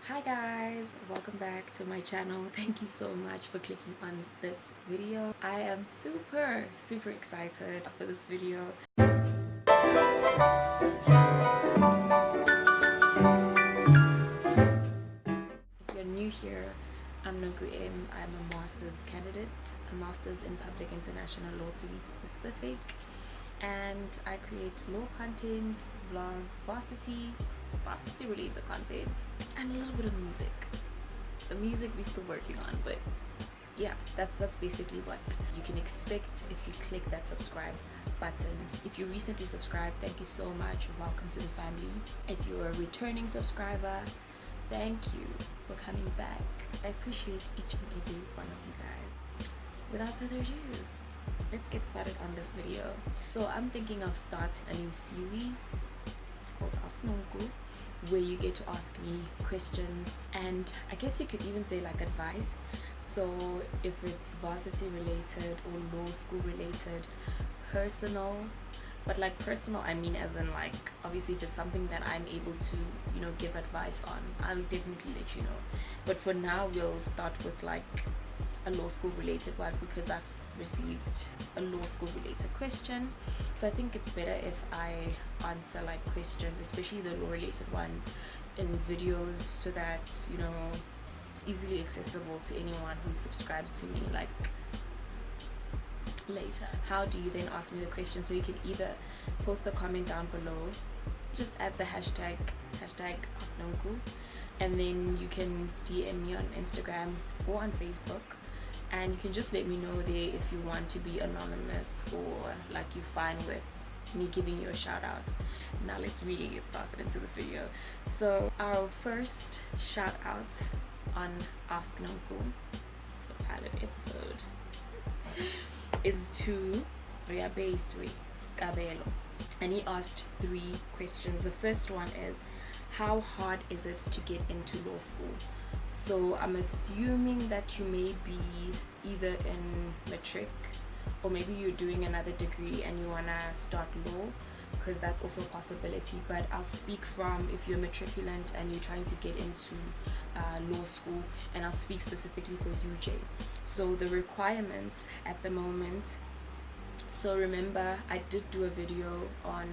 Hi guys, welcome back to my channel. Thank you so much for clicking on this video. I am super excited for this video. If you're new here, I'm Nonku Ep1. I'm a master's candidate, a master's in public international law to be specific, and I create law content, vlogs, varsity related content, and a little bit of music. The music we're still working on, but yeah, that's basically what you can expect if you click that subscribe button. If you recently subscribed, thank you so much. Welcome to the family. If you're a returning subscriber, thank you for coming back. I appreciate each and every one of you guys. Without further ado, let's get started on this video. So I'm thinking of starting a new series called Ask Nonku, where you get to ask me questions, and I guess you could even say like advice. So if it's varsity related or law school related, personal, but like personal I mean as in like obviously if it's something that I'm able to give advice on, I'll definitely let you know. But for now we'll start with like a law school related one because I've received a law school related question. So I think it's better if I answer like questions, especially the law related ones, in videos so that it's easily accessible to anyone who subscribes to me like later. How do you then ask me the question? So you can either post a comment down below, just add the hashtag AskNonku, and then you can DM me on Instagram or on Facebook, and you can just let me know there if you want to be anonymous or like you're fine with me giving you a shout out. Now let's really get started into this video. So our first shout out on Ask Nonku, the pilot episode, is to Reabeiswe Kabelo, and he asked 3 questions. The first one is, how hard is it to get into law school? So I'm assuming that you may be either in matric or maybe you're doing another degree and you want to start law, because that's also a possibility. But I'll speak from if you're matriculant and you're trying to get into law school, and I'll speak specifically for UJ. So the requirements at the moment, so remember I did do a video on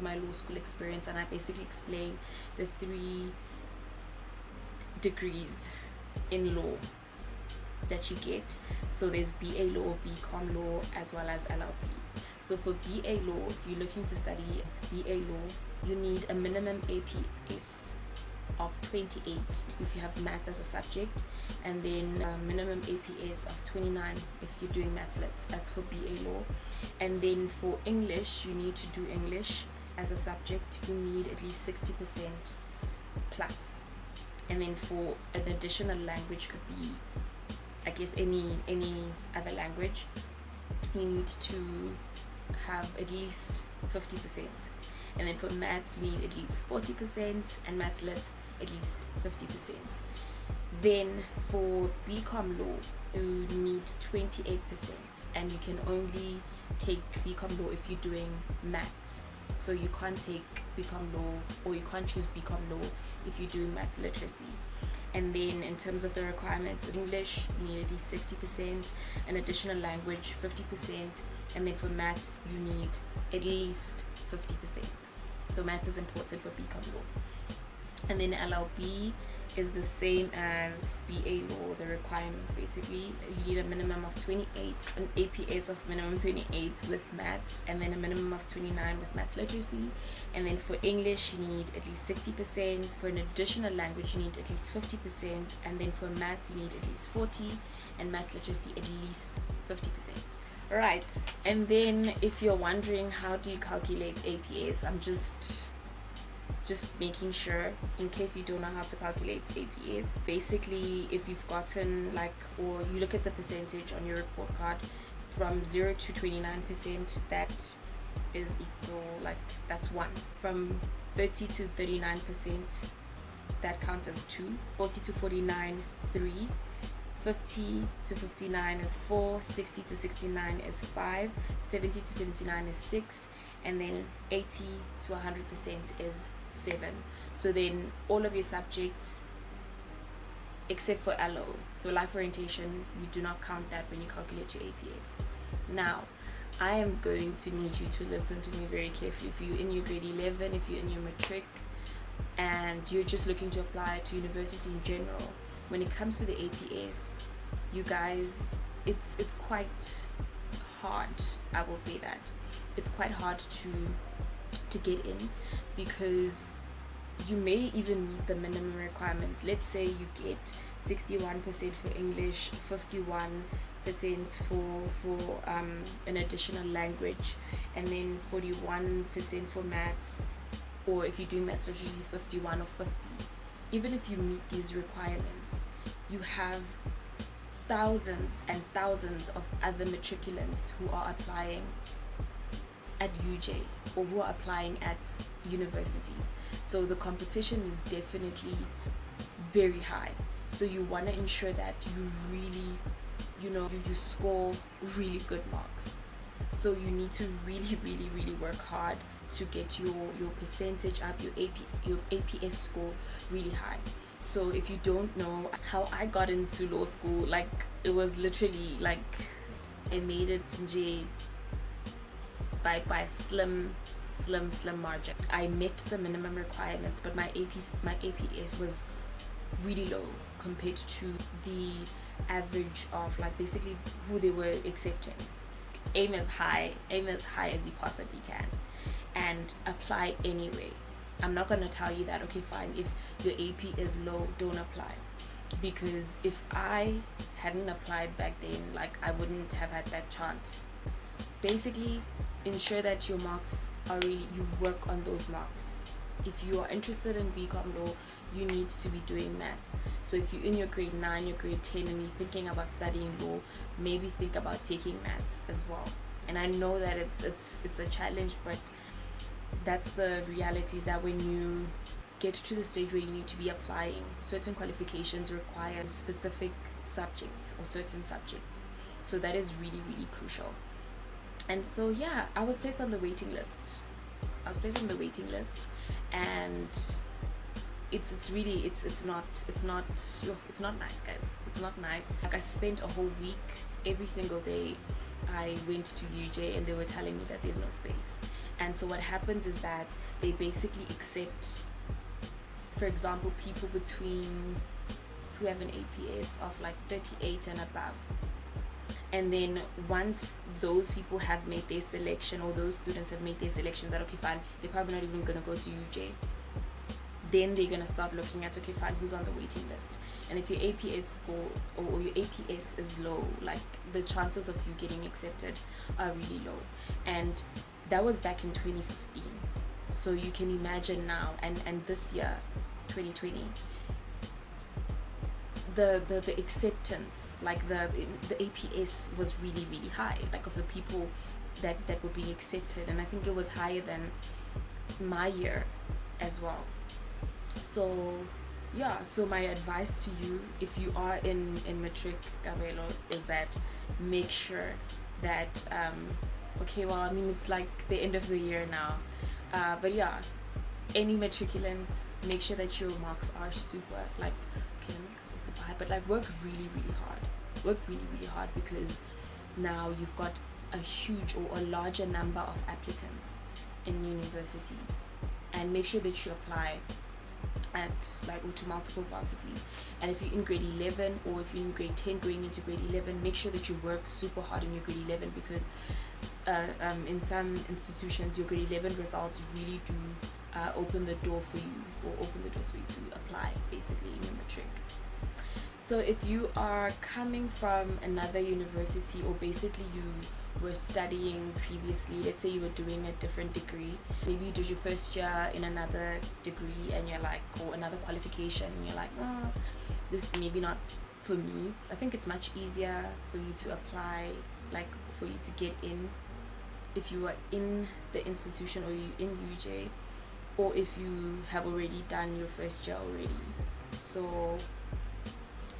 my law school experience and I basically explained the 3 degrees in law that you get. So there's BA law, BCom law, as well as LLB. So for BA law, if you're looking to study BA law, you need a minimum APS of 28 if you have maths as a subject, and then a minimum APS of 29 if you're doing maths lit. That's for BA law. And then for English, you need to do English as a subject. You need at least 60% plus. And then for an additional language, could be I guess any other language, you need to have at least 50%. And then for maths you need at least 40%, and maths lit at least 50%. Then for BCom law you need 28%, and you can only take BCom law if you're doing maths. So you can't take BCom law, or you can't choose BCom law if you're doing maths literacy. And then in terms of the requirements, English you need at least 60%, an additional language 50%, and then for maths you need at least 50%. So maths is important for BCom law. And then LLB is the same as BA law. The requirements basically, you need a minimum of 28, an APS of minimum 28 with maths, and then a minimum of 29 with maths literacy. And then for English you need at least 60%, for an additional language you need at least 50%, and then for maths you need at least 40, and maths literacy at least 50%. Right, and then if you're wondering how do you calculate APS, I'm just making sure in case you don't know how to calculate APS. Basically, if you've gotten or you look at the percentage on your report card from 0 to 29%, that is equal, that's 1. From 30 to 39%, that counts as 2. 40 to 49, 3. 50 to 59 is 4, 60 to 69 is 5, 70 to 79 is 6, and then 80 to 100% is 7. So then all of your subjects except for LO. So life orientation, you do not count that when you calculate your APS. Now, I am going to need you to listen to me very carefully. If you're in your grade 11, if you're in your matric, and you're just looking to apply to university in general, when it comes to the APS, you guys, it's quite hard. I will say that it's quite hard to get in, because you may even meet the minimum requirements. Let's say you get 61% for English, 51% for an additional language, and then 41% for maths, or if you're doing maths, it's usually 51 or 50. Even if you meet these requirements, you have thousands and thousands of other matriculants who are applying at UJ or who are applying at universities. So the competition is definitely very high. So you want to ensure that you really, you score really good marks. So you need to really work hard to get your percentage up, your APS score really high. So if you don't know how I got into law school, like, it was literally like I made it by slim margin. I met the minimum requirements, but my APS was really low compared to the average of, like, basically who they were accepting. Aim as high as you possibly can, and apply anyway. I'm not going to tell you that, okay, fine, if your AP is low, don't apply. Because if I hadn't applied back then, like, I wouldn't have had that chance. Basically, ensure that your marks are really, you work on those marks. If you are interested in BCom law, you need to be doing maths. So if you're in your grade 9, your grade 10, and you're thinking about studying law, maybe think about taking maths as well. And I know that it's a challenge, but that's the reality, is that when you get to the stage where you need to be applying, certain qualifications require specific subjects or certain subjects. So that is really crucial. And so yeah, I was placed on the waiting list. And it's not nice, guys. It's not nice. Like, I spent a whole week, every single day I went to UJ, and they were telling me that there's no space. And so what happens is that they basically accept, for example, people who have an APS of like 38 and above. And then once those people have made their selection, or those students have made their selections, that okay, fine, they're probably not even going to go to UJ, then they're going to start looking at, okay, fine, who's on the waiting list. And if your APS score or your APS is low, like, the chances of you getting accepted are really low. And that was back in 2015. So you can imagine now, and this year, 2020, the acceptance, like the APS was really high, like, of the people that were being accepted. And I think it was higher than my year as well. So yeah, so my advice to you, if you are in matric, Kabelo, is that make sure that okay, well, I mean, it's like the end of the year now, but yeah, any matriculants, make sure that your marks are super, like, okay, I'm not gonna say super high, but like, work really hard, because now you've got a huge or a larger number of applicants in universities. And make sure that you apply at, like, or to multiple varsities. And if you're in grade 11, or if you're in grade 10 going into grade 11, make sure that you work super hard in your grade 11, because in some institutions, your grade 11 results really do open the door for you, or open the doors for you to apply, basically, in your matric. So if you are coming from another university, or basically you were studying previously, let's say you were doing a different degree, maybe you did your first year in another degree, and you're like, or another qualification, and you're like, oh, this maybe not for me. I think it's much easier for you to apply, like, for you to get in, if you are in the institution, or you in UJ, or if you have already done your first year already. So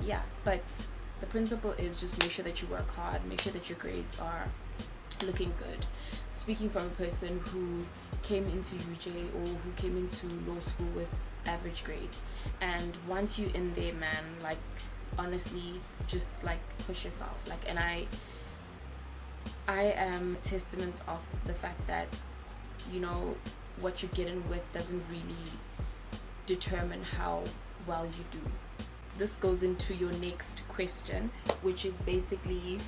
yeah, but the principle is just make sure that you work hard, make sure that your grades are looking good. Speaking from a person who came into UJ or who came into law school with average grades, and once you're in there, man, like honestly, just like push yourself. Like, and I am a testament of the fact that, you know, what you're getting with doesn't really determine how well you do. This goes into your next question, which is basically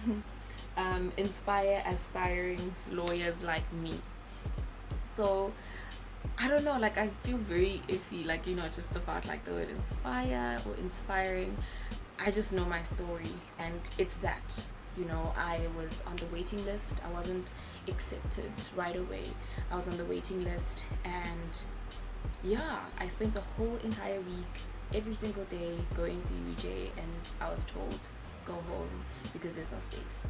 inspire aspiring lawyers like me. So I don't know, like I feel very iffy, like, you know, just about like the word inspire or inspiring. I just know my story, and it's that, you know, I was on the waiting list. I wasn't accepted right away. I was on the waiting list, and yeah, I spent the whole entire week, every single day, going to UJ, and I was told, go home because there's no space.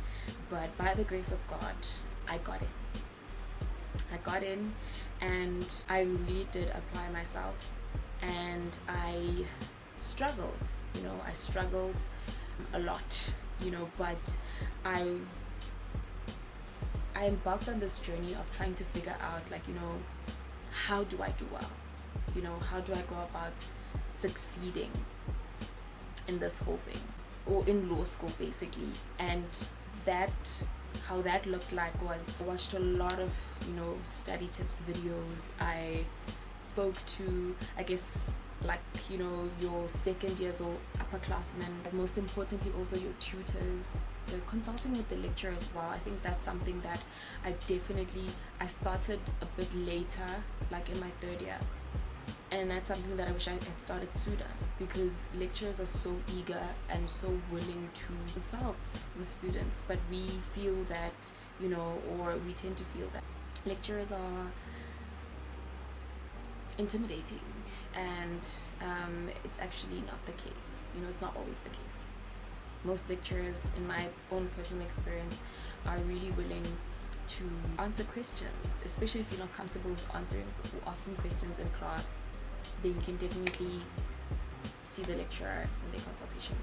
But by the grace of God, I got in, and I really did apply myself, and I struggled, you know, I struggled a lot, you know, but I embarked on this journey of trying to figure out, like, you know, how do I do well? You know, how do I go about succeeding in this whole thing, or in law school basically? And that, how that looked like was, I watched a lot of, you know, study tips videos. I spoke to, I guess, like, you know, your second years or upperclassmen, but most importantly also your tutors, the consulting with the lecturer as well. I think that's something that I started a bit later, like in my third year, and that's something that I wish I had started sooner, because lecturers are so eager and so willing to consult with students, but we feel that, you know, or we tend to feel that lecturers are intimidating, and it's actually not the case. You know, it's not always the case. Most lecturers, in my own personal experience, are really willing to answer questions, especially if you're not comfortable with asking questions in class. Then you can definitely see the lecturer in their consultation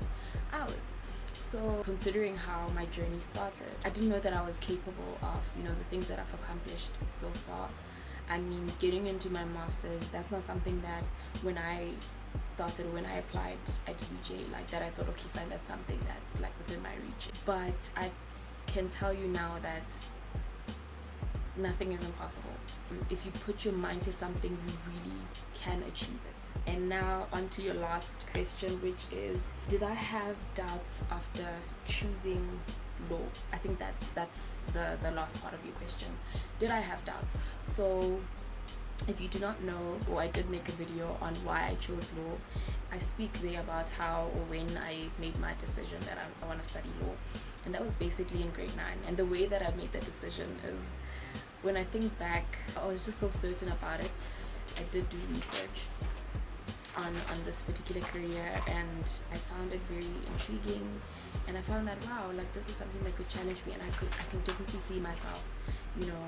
hours. So considering how my journey started, I didn't know that I was capable of, you know, the things that I've accomplished so far. I mean, getting into my master's, that's not something that when I applied at UJ, like that I thought, okay, fine, that's something that's like within my reach. But I can tell you now that nothing is impossible. If you put your mind to something, you really can achieve it. And now on to your last question, which is, did I have doubts after choosing law? I think that's the last part of your question. Did I have doubts? So if you do not know, or I did make a video on why I chose law. I speak there about how or when I made my decision that I want to study law, and that was basically in grade 9. And the way that I made that decision is, when I think back, I was just so certain about it. I did do research on this particular career, and I found it very intriguing, and I found that, wow, like this is something that could challenge me, and I can definitely see myself, you know,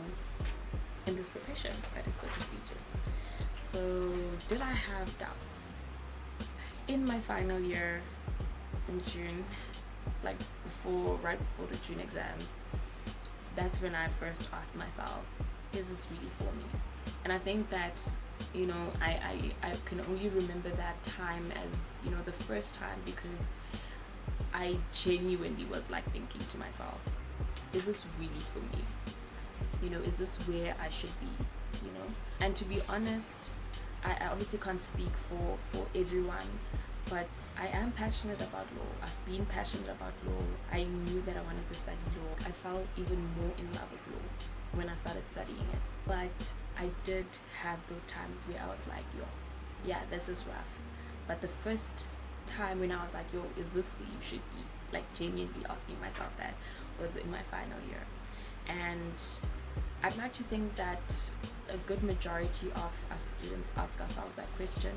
in this profession that is so prestigious. So did I have doubts? In my final year in June, like right before the June exams, that's when I first asked myself, is this really for me? And I think that, you know, I can only remember that time as, you know, the first time, because I genuinely was like thinking to myself, is this really for me? You know, is this where I should be? You know, and to be honest, I obviously can't speak for everyone, but I am passionate about law. I've been passionate about law. I knew that I wanted to study law. I fell even more in love with law when I started studying it. But I did have those times where I was like, yo, yeah, this is rough. But the first time when I was like, yo, is this where you should be? Like genuinely asking myself that, was in my final year. And I'd like to think that a good majority of us students ask ourselves that question,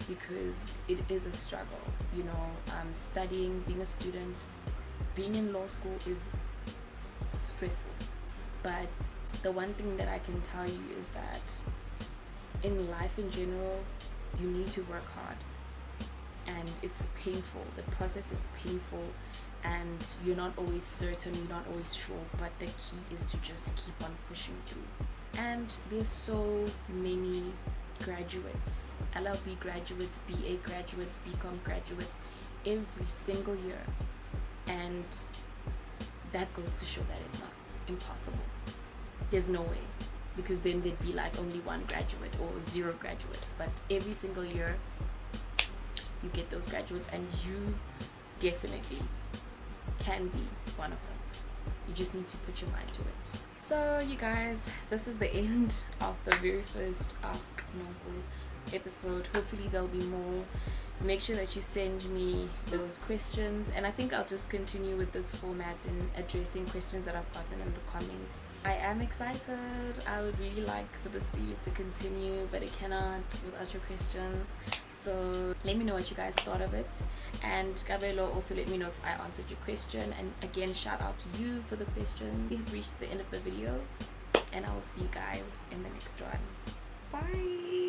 because it is a struggle. You know, studying, being a student, being in law school is stressful. But the one thing that I can tell you is that in life in general, you need to work hard. and it's painful. The process is painful, and you're not always certain, you're not always sure, but the key is to just keep on pushing through. And there's so many graduates, LLB graduates, BA graduates, BCom graduates every single year, and that goes to show that it's not impossible. There's no way, because then there'd be like only one graduate or 0 graduates, but every single year you get those graduates, and you definitely can be one of them. You just need to put your mind to it. So you guys, this is the end of the very first Ask Nonku episode. Hopefully there'll be more. Make sure that you send me those questions, and I think I'll just continue with this format in addressing questions that I've gotten in the comments. I am excited. I would really like for the series to continue, but it cannot without your questions. So let me know what you guys thought of it, and Kabelo, also let me know if I answered your question. And again, shout out to you for the question. We've reached the end of the video, and I will see you guys in the next one. Bye.